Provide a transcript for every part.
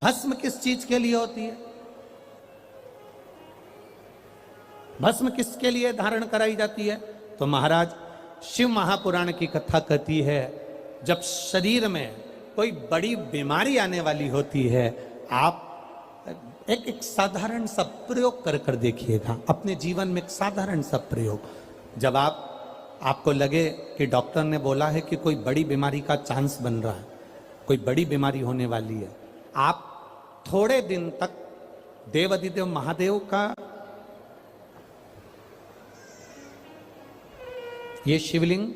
भस्म किस चीज के लिए होती है? भस्म किसके लिए धारण कराई जाती है? तो महाराज शिव महापुराण की कथा कहती है, जब शरीर में कोई बड़ी बीमारी आने वाली होती है, आप एक साधारण सा प्रयोग कर देखिएगा अपने जीवन में। एक साधारण सा प्रयोग, जब आपको लगे कि डॉक्टर ने बोला है कि कोई बड़ी बीमारी का चांस बन रहा है, कोई बड़ी बीमारी होने वाली है, आप थोड़े दिन तक देवाधिदेव महादेव का ये शिवलिंग,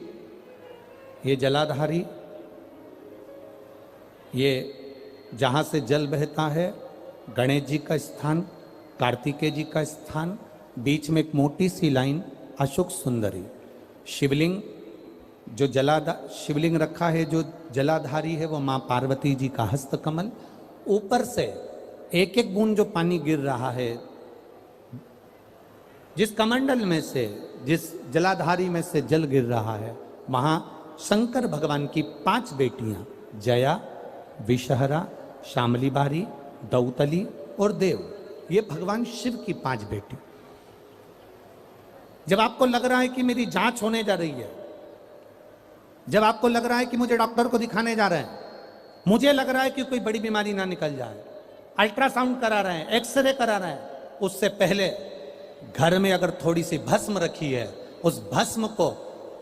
ये जलाधारी, ये जहां से जल बहता है, गणेश जी का स्थान, कार्तिकेय जी का स्थान, बीच में एक मोटी सी लाइन अशोक सुंदरी, शिवलिंग जो शिवलिंग रखा है, जो जलाधारी है वो मां पार्वती जी का हस्तकमल, ऊपर से एक एक बूंद जो पानी गिर रहा है, जिस कमंडल में से, जिस जलाधारी में से जल गिर रहा है, वहां शंकर भगवान की 5 बेटियां, जया, विषहरा, शामली बारी, दौतली और देव, ये भगवान शिव की 5 बेटी। जब आपको लग रहा है कि मेरी जांच होने जा रही है, जब आपको लग रहा है कि मुझे डॉक्टर को दिखाने जा रहे हैं, मुझे लग रहा है कि कोई बड़ी बीमारी ना निकल जाए, अल्ट्रासाउंड करा रहे हैं, एक्सरे करा रहे हैं, उससे पहले घर में अगर थोड़ी सी भस्म रखी है, उस भस्म को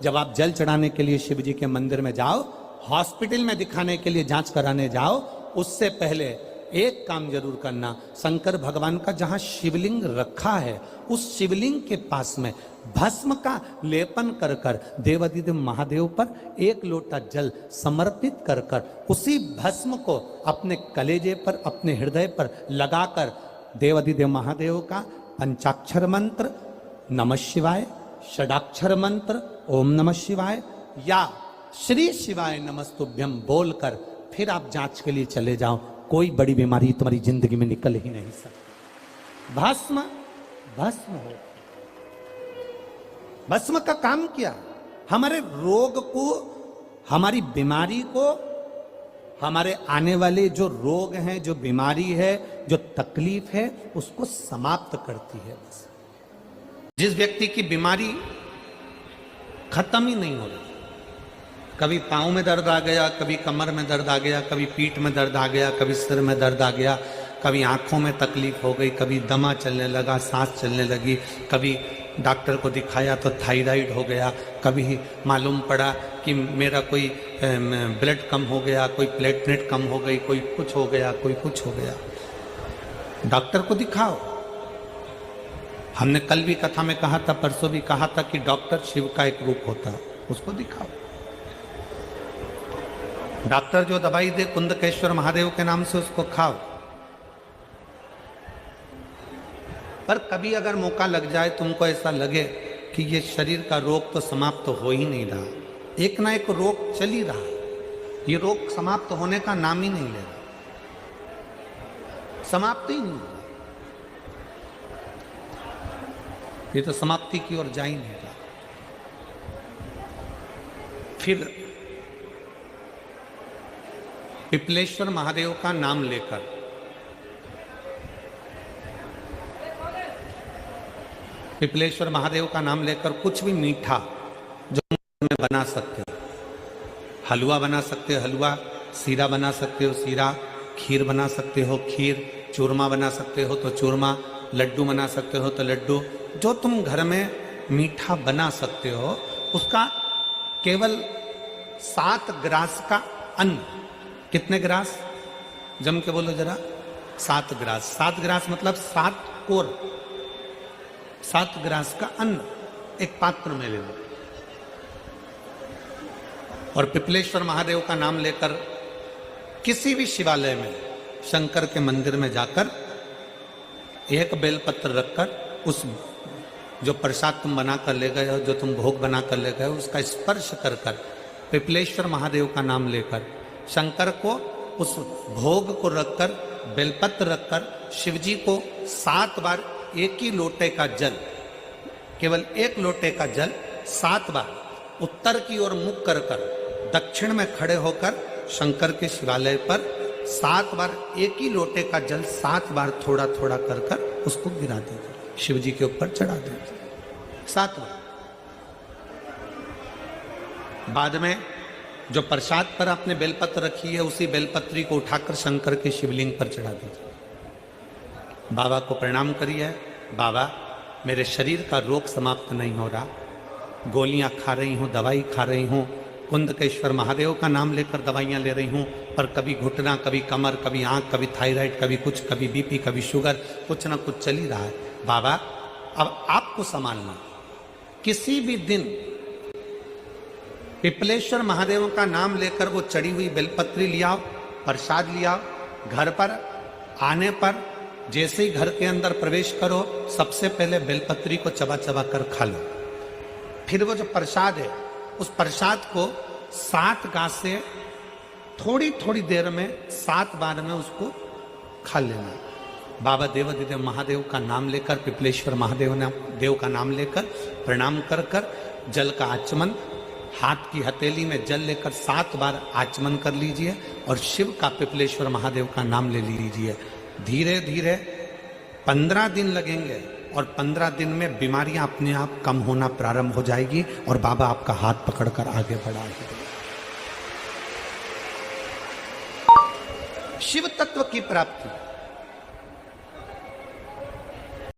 जब आप जल चढ़ाने के लिए शिव जी के मंदिर में जाओ, हॉस्पिटल में दिखाने के लिए जांच कराने जाओ, उससे पहले एक काम जरूर करना, शंकर भगवान का जहां शिवलिंग रखा है, उस शिवलिंग के पास में भस्म का लेपन कर कर देवाधिदेव महादेव पर 1 लोटा जल समर्पित कर कर उसी भस्म को अपने कलेजे पर, अपने हृदय पर लगाकर देवाधिदेव महादेव का पंचाक्षर मंत्र नमः शिवाय, षडाक्षर मंत्र ओम नमः शिवाय या श्री शिवाय नमस्तुभ्यम बोलकर फिर आप जांच के लिए चले जाओ। कोई बड़ी बीमारी तुम्हारी जिंदगी में निकल ही नहीं सकती। भस्म भस्म हो। भस्म का काम क्या? हमारे रोग को, हमारी बीमारी को, हमारे आने वाले जो रोग हैं, जो बीमारी है, जो तकलीफ है, उसको समाप्त करती है। बस जिस व्यक्ति की बीमारी खत्म ही नहीं हो रही, कभी पाँव में दर्द आ गया, कभी कमर में दर्द आ गया, कभी पीठ में दर्द आ गया, कभी सिर में दर्द आ गया, कभी आंखों में तकलीफ हो गई, कभी दमा चलने लगा, सांस चलने लगी, कभी डॉक्टर को दिखाया तो थायराइड हो गया, कभी मालूम पड़ा कि मेरा कोई ब्लड कम हो गया, कोई प्लेटलेट कम हो गई, कोई कुछ हो गया, कोई कुछ हो गया। डॉक्टर को दिखाओ। हमने कल भी कथा में कहा था, परसों भी कहा था कि डॉक्टर शिव का एक रूप होता है, उसको दिखाओ। डॉक्टर जो दवाई दे कुंदकेश्वर महादेव के नाम से, उसको खाओ। पर कभी अगर मौका लग जाए, तुमको ऐसा लगे कि ये शरीर का रोग तो समाप्त हो ही नहीं रहा, एक ना एक रोग चल ही रहा, ये रोग समाप्त होने का नाम ही नहीं ले रहा, समाप्त ही नहीं हो रहा, ये तो समाप्ति की ओर जा ही नहीं रहा। फिर पिपलेश्वर महादेव का नाम लेकर, पिपलेश्वर महादेव का नाम लेकर कुछ भी मीठा जो में बना सकते हो, हलवा बना सकते हो हलवा, सीरा बना सकते हो सीरा, खीर बना सकते हो खीर, चूरमा बना सकते हो तो चूरमा, लड्डू बना सकते हो तो लड्डू, जो तुम घर में मीठा बना सकते हो, उसका केवल 7 ग्रास का अन्न, कितने ग्रास जम के बोलो जरा, 7 ग्रास, 7 ग्रास मतलब 7 कोर, 7 ग्रास का अन्न एक पात्र में ले लो और पिपलेश्वर महादेव का नाम लेकर किसी भी शिवालय में, शंकर के मंदिर में जाकर एक बेलपत्र रखकर उस जो प्रसाद तुम बना कर ले गए हो, जो तुम भोग बना कर ले गए हो, उसका स्पर्श कर कर पिपलेश्वर महादेव का नाम लेकर शंकर को उस भोग को रखकर, बेलपत्र रखकर शिवजी को 7 बार एक ही लोटे का जल, केवल 1 लोटे का जल 7 बार उत्तर की ओर मुख कर कर दक्षिण में खड़े होकर शंकर के शिवालय पर 7 बार एक ही लोटे का जल 7 बार थोड़ा थोड़ा कर कर उसको गिरा दीजिए, शिव जी के ऊपर चढ़ा दीजिए 7 बार। बाद में जो प्रसाद पर आपने बेलपत्र रखी है उसी बेलपत्री को उठाकर शंकर के शिवलिंग पर चढ़ा दीजिए। बाबा को प्रणाम करिए, बाबा मेरे शरीर का रोग समाप्त नहीं हो रहा, गोलियां खा रही हूँ, दवाई खा रही हूँ, कुंदकेश्वर महादेव का नाम लेकर दवाइयाँ ले रही हूँ, पर कभी घुटना, कभी कमर, कभी आँख, कभी थायराइड, कभी कुछ, कभी बीपी, कभी शुगर, कुछ ना कुछ चल ही रहा है। बाबा अब आपको संभालना। किसी भी दिन पिपलेश्वर महादेव का नाम लेकर वो चढ़ी हुई बेलपत्री लियाओ, प्रसाद लियाओ, घर पर आने पर जैसे ही घर के अंदर प्रवेश करो सबसे पहले बेलपत्री को चबा चबा कर खा लो। फिर वो जो प्रसाद है उस प्रसाद को 7 गांठ से थोड़ी थोड़ी देर में 7 बार में उसको खा लेना। बाबा देवाधिदेव महादेव का नाम लेकर, पिपलेश्वर देव का नाम लेकर प्रणाम कर कर जल का आचमन, हाथ की हथेली में जल लेकर 7 बार आचमन कर लीजिए और शिव का, पिपलेश्वर महादेव का नाम ले लीजिए। धीरे धीरे 15 दिन लगेंगे और 15 दिन में बीमारियां अपने आप कम होना प्रारंभ हो जाएगी और बाबा आपका हाथ पकड़कर आगे बढ़ाएंगे। शिव तत्व की प्राप्ति